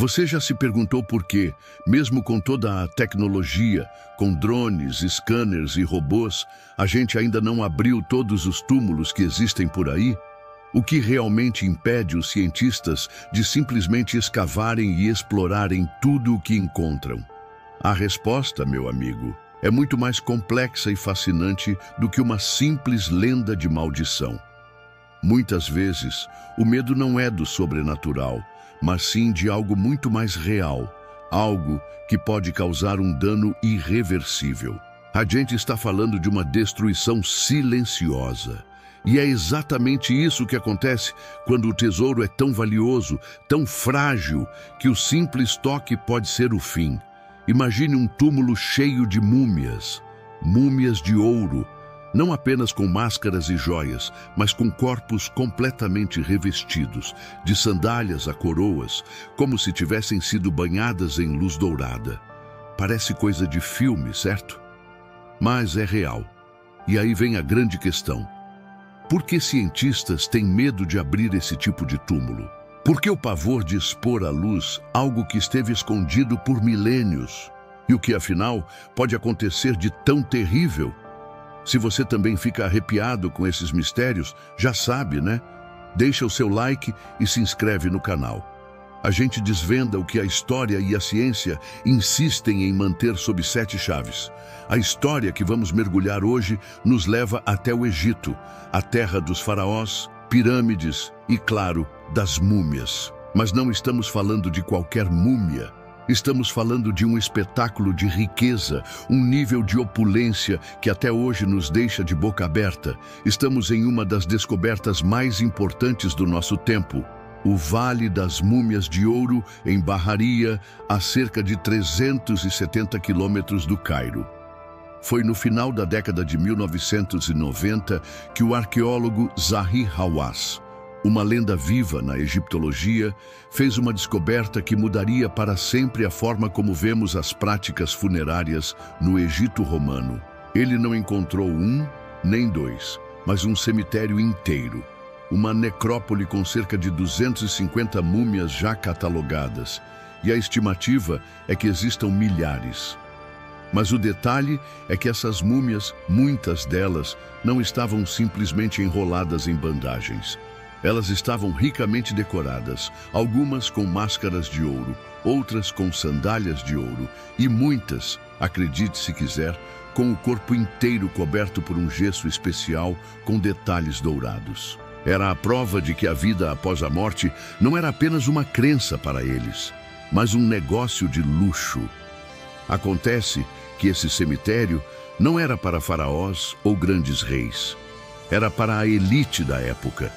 Você já se perguntou por que, mesmo com toda a tecnologia, com drones, scanners e robôs, a gente ainda não abriu todos os túmulos que existem por aí? O que realmente impede os cientistas de simplesmente escavarem e explorarem tudo o que encontram? A resposta, meu amigo, é muito mais complexa e fascinante do que uma simples lenda de maldição. Muitas vezes, o medo não é do sobrenatural, mas sim de algo muito mais real, algo que pode causar um dano irreversível. A gente está falando de uma destruição silenciosa. E é exatamente isso que acontece quando o tesouro é tão valioso, tão frágil, que o simples toque pode ser o fim. Imagine um túmulo cheio de múmias, múmias de ouro, não apenas com máscaras e joias, mas com corpos completamente revestidos, de sandálias a coroas, como se tivessem sido banhadas em luz dourada. Parece coisa de filme, certo? Mas é real. E aí vem a grande questão. Por que cientistas têm medo de abrir esse tipo de túmulo? Por que o pavor de expor à luz algo que esteve escondido por milênios? E o que, afinal, pode acontecer de tão terrível? Se você também fica arrepiado com esses mistérios, já sabe, né? Deixa o seu like e se inscreve no canal. A gente desvenda o que a história e a ciência insistem em manter sob 7 chaves. A história que vamos mergulhar hoje nos leva até o Egito, a terra dos faraós, pirâmides e, claro, das múmias. Mas não estamos falando de qualquer múmia. Estamos falando de um espetáculo de riqueza, um nível de opulência que até hoje nos deixa de boca aberta. Estamos em uma das descobertas mais importantes do nosso tempo. O Vale das Múmias de Ouro, em Bahariya, a cerca de 370 quilômetros do Cairo. Foi no final da década de 1990 que o arqueólogo Zahi Hawass, uma lenda viva na egiptologia, fez uma descoberta que mudaria para sempre a forma como vemos as práticas funerárias no Egito romano. Ele não encontrou um, nem dois, mas um cemitério inteiro. Uma necrópole com cerca de 250 múmias já catalogadas, e a estimativa é que existam milhares. Mas o detalhe é que essas múmias, muitas delas, não estavam simplesmente enroladas em bandagens. Elas estavam ricamente decoradas, algumas com máscaras de ouro, outras com sandálias de ouro, e muitas, acredite se quiser, com o corpo inteiro coberto por um gesso especial com detalhes dourados. Era a prova de que a vida após a morte não era apenas uma crença para eles, mas um negócio de luxo. Acontece que esse cemitério não era para faraós ou grandes reis. Era para a elite da época.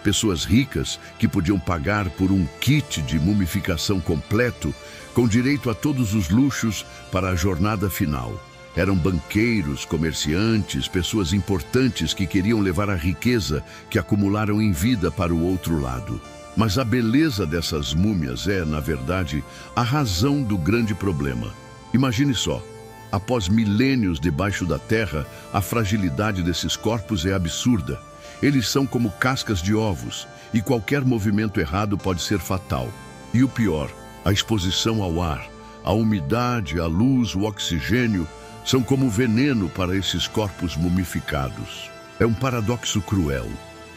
Pessoas ricas que podiam pagar por um kit de mumificação completo, com direito a todos os luxos para a jornada final. Eram banqueiros, comerciantes, pessoas importantes que queriam levar a riqueza que acumularam em vida para o outro lado. Mas a beleza dessas múmias é, na verdade, a razão do grande problema. Imagine só, após milênios debaixo da terra, a fragilidade desses corpos é absurda. Eles são como cascas de ovos, e qualquer movimento errado pode ser fatal. E o pior, a exposição ao ar, a umidade, a luz, o oxigênio, são como veneno para esses corpos mumificados. É um paradoxo cruel.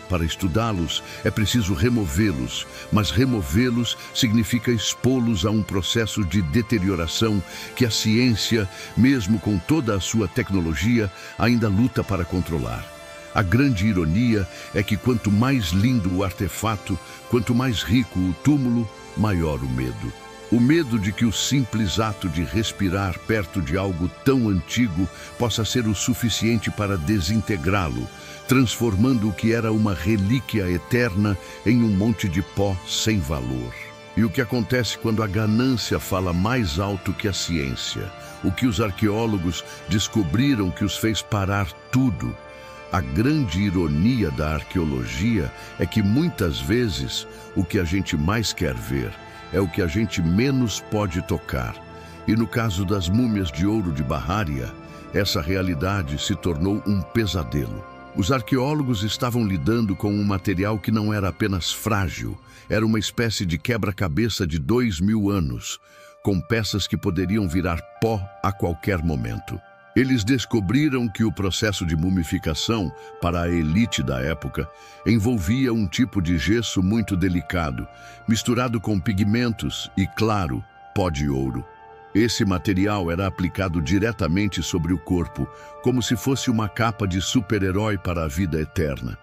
Para estudá-los, é preciso removê-los, mas removê-los significa expô-los a um processo de deterioração que a ciência, mesmo com toda a sua tecnologia, ainda luta para controlar. A grande ironia é que quanto mais lindo o artefato, quanto mais rico o túmulo, maior o medo. O medo de que o simples ato de respirar perto de algo tão antigo possa ser o suficiente para desintegrá-lo, transformando o que era uma relíquia eterna em um monte de pó sem valor. E o que acontece quando a ganância fala mais alto que a ciência? O que os arqueólogos descobriram que os fez parar tudo? A grande ironia da arqueologia é que muitas vezes o que a gente mais quer ver é o que a gente menos pode tocar. E no caso das múmias de ouro de Bahariya, essa realidade se tornou um pesadelo. Os arqueólogos estavam lidando com um material que não era apenas frágil, era uma espécie de quebra-cabeça de 2000 anos, com peças que poderiam virar pó a qualquer momento. Eles descobriram que o processo de mumificação, para a elite da época, envolvia um tipo de gesso muito delicado, misturado com pigmentos e, claro, pó de ouro. Esse material era aplicado diretamente sobre o corpo, como se fosse uma capa de super-herói para a vida eterna.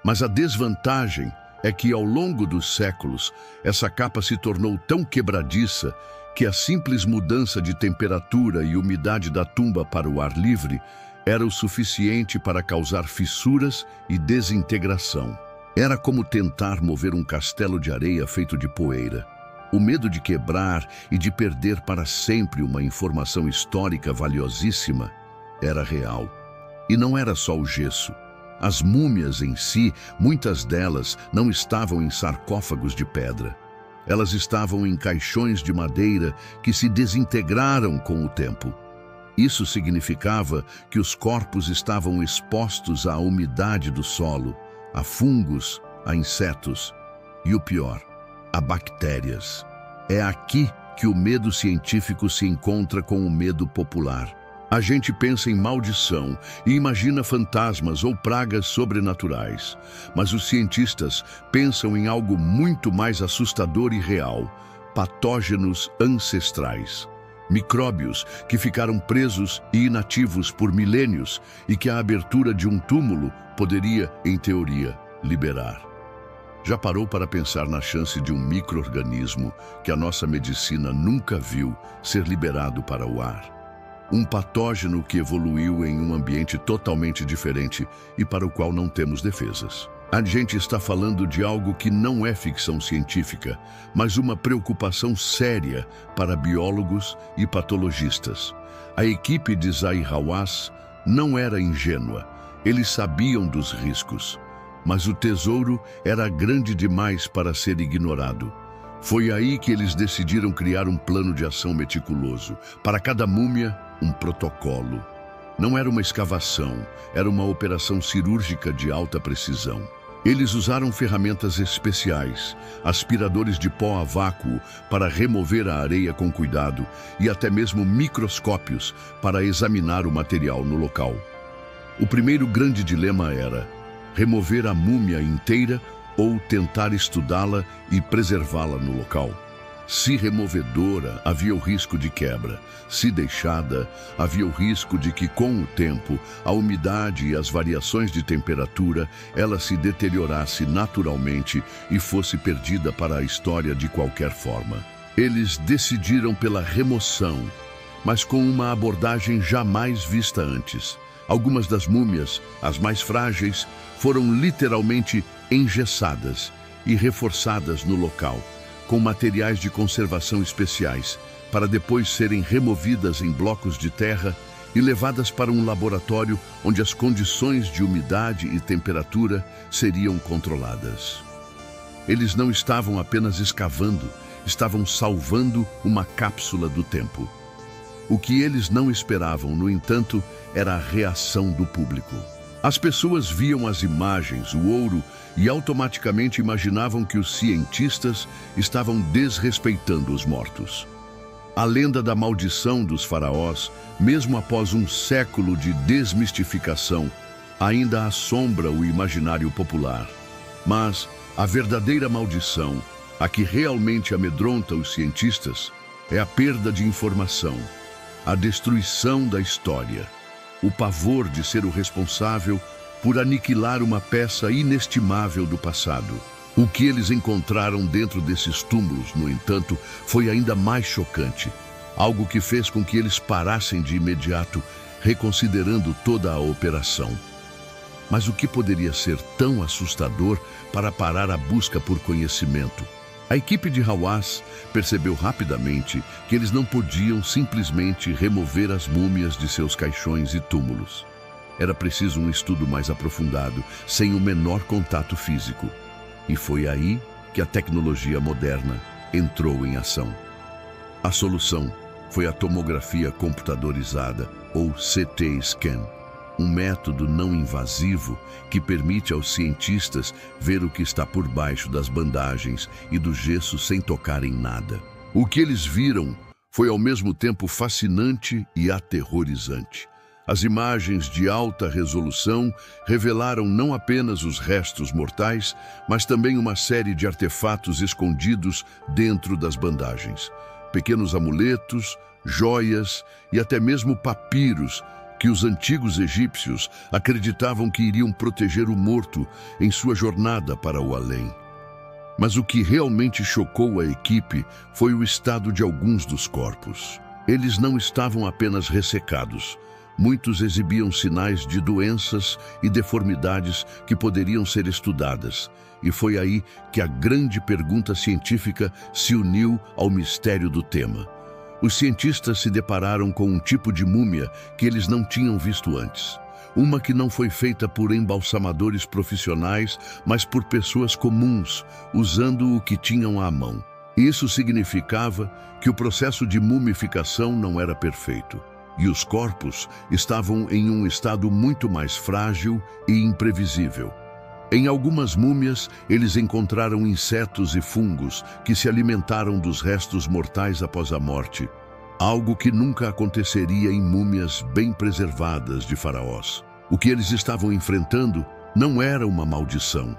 Mas a desvantagem é que, ao longo dos séculos, essa capa se tornou tão quebradiça que a simples mudança de temperatura e umidade da tumba para o ar livre era o suficiente para causar fissuras e desintegração. Era como tentar mover um castelo de areia feito de poeira. O medo de quebrar e de perder para sempre uma informação histórica valiosíssima era real. E não era só o gesso. As múmias em si, muitas delas, não estavam em sarcófagos de pedra. Elas estavam em caixões de madeira que se desintegraram com o tempo. Isso significava que os corpos estavam expostos à umidade do solo, a fungos, a insetos e, o pior, a bactérias. É aqui que o medo científico se encontra com o medo popular. A gente pensa em maldição e imagina fantasmas ou pragas sobrenaturais. Mas os cientistas pensam em algo muito mais assustador e real: patógenos ancestrais. Micróbios que ficaram presos e inativos por milênios e que a abertura de um túmulo poderia, em teoria, liberar. Já parou para pensar na chance de um micro-organismo que a nossa medicina nunca viu ser liberado para o ar? Um patógeno que evoluiu em um ambiente totalmente diferente e para o qual não temos defesas. A gente está falando de algo que não é ficção científica, mas uma preocupação séria para biólogos e patologistas. A equipe de Zahi Hawass não era ingênua. Eles sabiam dos riscos, mas o tesouro era grande demais para ser ignorado. Foi aí que eles decidiram criar um plano de ação meticuloso. Para cada múmia, um protocolo. Não era uma escavação, era uma operação cirúrgica de alta precisão. Eles usaram ferramentas especiais, aspiradores de pó a vácuo para remover a areia com cuidado e até mesmo microscópios para examinar o material no local. O primeiro grande dilema era remover a múmia inteira ou tentar estudá-la e preservá-la no local. Se removedora, havia o risco de quebra. Se deixada, havia o risco de que, com o tempo, a umidade e as variações de temperatura, ela se deteriorasse naturalmente e fosse perdida para a história de qualquer forma. Eles decidiram pela remoção, mas com uma abordagem jamais vista antes. Algumas das múmias, as mais frágeis, foram literalmente engessadas e reforçadas no local, com materiais de conservação especiais, para depois serem removidas em blocos de terra e levadas para um laboratório onde as condições de umidade e temperatura seriam controladas. Eles não estavam apenas escavando, estavam salvando uma cápsula do tempo. O que eles não esperavam, no entanto, era a reação do público. As pessoas viam as imagens, o ouro, e automaticamente imaginavam que os cientistas estavam desrespeitando os mortos. A lenda da maldição dos faraós, mesmo após um século de desmistificação, ainda assombra o imaginário popular. Mas a verdadeira maldição, a que realmente amedronta os cientistas, é a perda de informação, a destruição da história, o pavor de ser o responsável por aniquilar uma peça inestimável do passado. O que eles encontraram dentro desses túmulos, no entanto, foi ainda mais chocante, algo que fez com que eles parassem de imediato, reconsiderando toda a operação. Mas o que poderia ser tão assustador para parar a busca por conhecimento? A equipe de Hawass percebeu rapidamente que eles não podiam simplesmente remover as múmias de seus caixões e túmulos. Era preciso um estudo mais aprofundado, sem o menor contato físico. E foi aí que a tecnologia moderna entrou em ação. A solução foi a tomografia computadorizada, ou CT scan. um método não invasivo que permite aos cientistas ver o que está por baixo das bandagens e do gesso sem tocar em nada. O que eles viram foi ao mesmo tempo fascinante e aterrorizante. As imagens de alta resolução revelaram não apenas os restos mortais, mas também uma série de artefatos escondidos dentro das bandagens. Pequenos amuletos, joias e até mesmo papiros que os antigos egípcios acreditavam que iriam proteger o morto em sua jornada para o além. Mas o que realmente chocou a equipe foi o estado de alguns dos corpos. Eles não estavam apenas ressecados. Muitos exibiam sinais de doenças e deformidades que poderiam ser estudadas. E foi aí que a grande pergunta científica se uniu ao mistério do tema. Os cientistas se depararam com um tipo de múmia que eles não tinham visto antes. Uma que não foi feita por embalsamadores profissionais, mas por pessoas comuns, usando o que tinham à mão. Isso significava que o processo de mumificação não era perfeito. E os corpos estavam em um estado muito mais frágil e imprevisível. Em algumas múmias, eles encontraram insetos e fungos que se alimentaram dos restos mortais após a morte, algo que nunca aconteceria em múmias bem preservadas de faraós. O que eles estavam enfrentando não era uma maldição,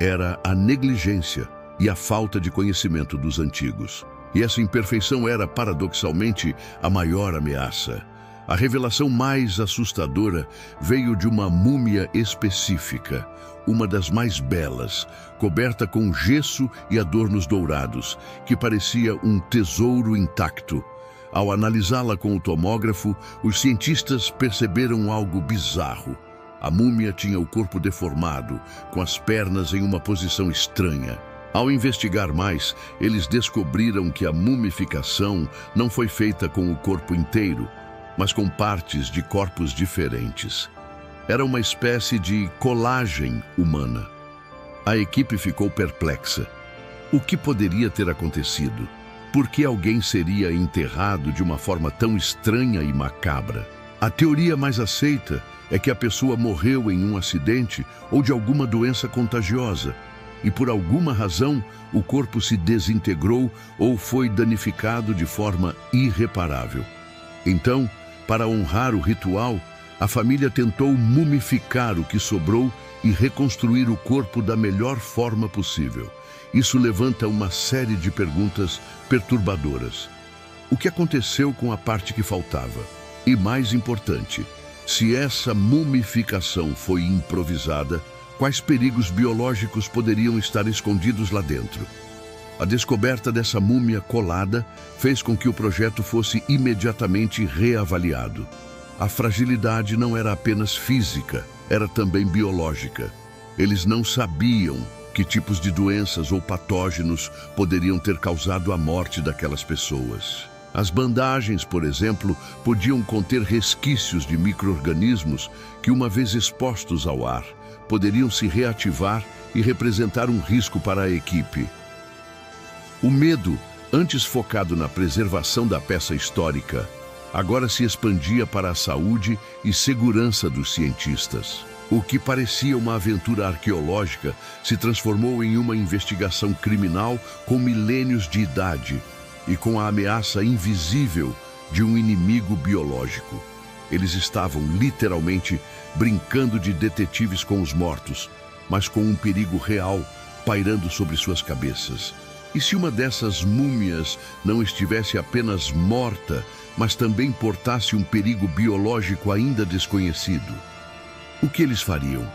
era a negligência e a falta de conhecimento dos antigos. E essa imperfeição era, paradoxalmente, a maior ameaça. A revelação mais assustadora veio de uma múmia específica, uma das mais belas, coberta com gesso e adornos dourados, que parecia um tesouro intacto. Ao analisá-la com o tomógrafo, os cientistas perceberam algo bizarro. A múmia tinha o corpo deformado, com as pernas em uma posição estranha. Ao investigar mais, eles descobriram que a mumificação não foi feita com o corpo inteiro, mas com partes de corpos diferentes. Era uma espécie de colagem humana. A equipe ficou perplexa. O que poderia ter acontecido? Por que alguém seria enterrado de uma forma tão estranha e macabra? A teoria mais aceita é que a pessoa morreu em um acidente ou de alguma doença contagiosa, e por alguma razão o corpo se desintegrou ou foi danificado de forma irreparável. Então, para honrar o ritual, a família tentou mumificar o que sobrou e reconstruir o corpo da melhor forma possível. Isso levanta uma série de perguntas perturbadoras. O que aconteceu com a parte que faltava? E mais importante, se essa mumificação foi improvisada, quais perigos biológicos poderiam estar escondidos lá dentro? A descoberta dessa múmia colada fez com que o projeto fosse imediatamente reavaliado. A fragilidade não era apenas física, era também biológica. Eles não sabiam que tipos de doenças ou patógenos poderiam ter causado a morte daquelas pessoas. As bandagens, por exemplo, podiam conter resquícios de micro-organismos que, uma vez expostos ao ar, poderiam se reativar e representar um risco para a equipe. O medo, antes focado na preservação da peça histórica, agora se expandia para a saúde e segurança dos cientistas. O que parecia uma aventura arqueológica se transformou em uma investigação criminal com milênios de idade e com a ameaça invisível de um inimigo biológico. Eles estavam literalmente brincando de detetives com os mortos, mas com um perigo real pairando sobre suas cabeças. E se uma dessas múmias não estivesse apenas morta, mas também portasse um perigo biológico ainda desconhecido? O que eles fariam?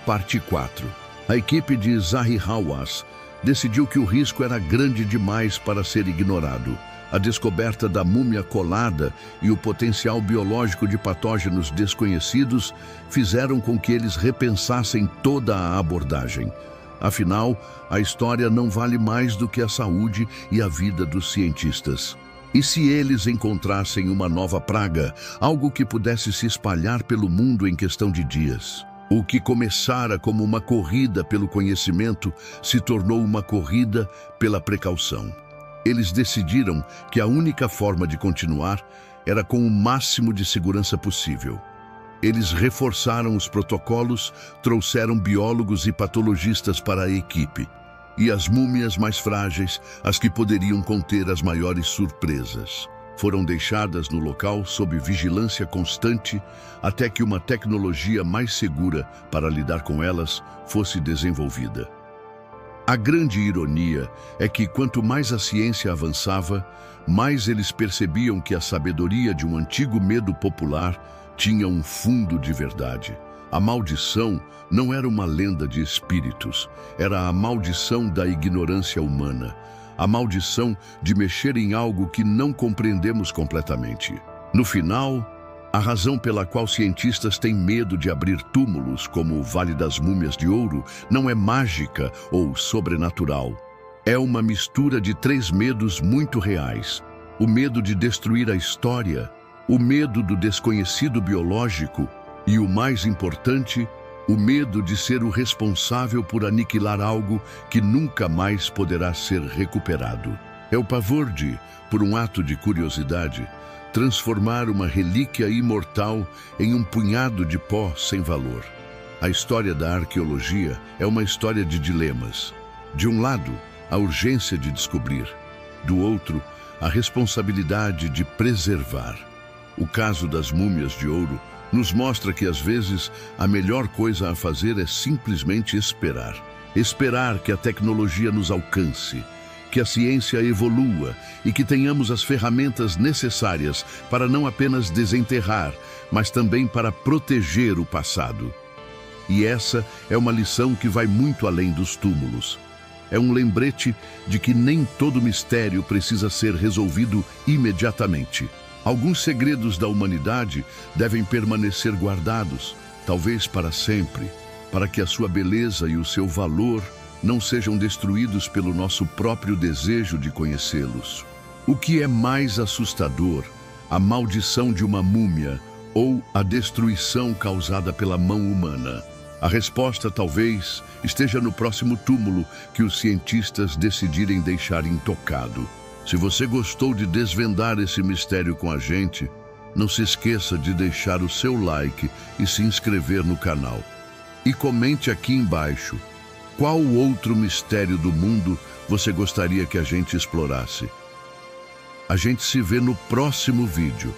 Parte 4. A equipe de Zahi Hawass decidiu que o risco era grande demais para ser ignorado. A descoberta da múmia colada e o potencial biológico de patógenos desconhecidos fizeram com que eles repensassem toda a abordagem. Afinal, a história não vale mais do que a saúde e a vida dos cientistas. E se eles encontrassem uma nova praga, algo que pudesse se espalhar pelo mundo em questão de dias? O que começara como uma corrida pelo conhecimento se tornou uma corrida pela precaução. Eles decidiram que a única forma de continuar era com o máximo de segurança possível. Eles reforçaram os protocolos, trouxeram biólogos e patologistas para a equipe. E as múmias mais frágeis, as que poderiam conter as maiores surpresas, foram deixadas no local sob vigilância constante até que uma tecnologia mais segura para lidar com elas fosse desenvolvida. A grande ironia é que quanto mais a ciência avançava, mais eles percebiam que a sabedoria de um antigo medo popular tinha um fundo de verdade. A maldição não era uma lenda de espíritos, era a maldição da ignorância humana, a maldição de mexer em algo que não compreendemos completamente. No final, a razão pela qual cientistas têm medo de abrir túmulos, como o Vale das Múmias de Ouro, não é mágica ou sobrenatural. É uma mistura de 3 medos muito reais: o medo de destruir a história, o medo do desconhecido biológico e, o mais importante, o medo de ser o responsável por aniquilar algo que nunca mais poderá ser recuperado. É o pavor de, por um ato de curiosidade, transformar uma relíquia imortal em um punhado de pó sem valor. A história da arqueologia é uma história de dilemas. De um lado, a urgência de descobrir. Do outro, a responsabilidade de preservar. O caso das múmias de ouro nos mostra que, às vezes, a melhor coisa a fazer é simplesmente esperar. Esperar que a tecnologia nos alcance, que a ciência evolua e que tenhamos as ferramentas necessárias para não apenas desenterrar, mas também para proteger o passado. E essa é uma lição que vai muito além dos túmulos. É um lembrete de que nem todo mistério precisa ser resolvido imediatamente. Alguns segredos da humanidade devem permanecer guardados, talvez para sempre, para que a sua beleza e o seu valor não sejam destruídos pelo nosso próprio desejo de conhecê-los. O que é mais assustador, a maldição de uma múmia ou a destruição causada pela mão humana? A resposta talvez esteja no próximo túmulo que os cientistas decidirem deixar intocado. Se você gostou de desvendar esse mistério com a gente, não se esqueça de deixar o seu like e se inscrever no canal. E comente aqui embaixo qual outro mistério do mundo você gostaria que a gente explorasse. A gente se vê no próximo vídeo.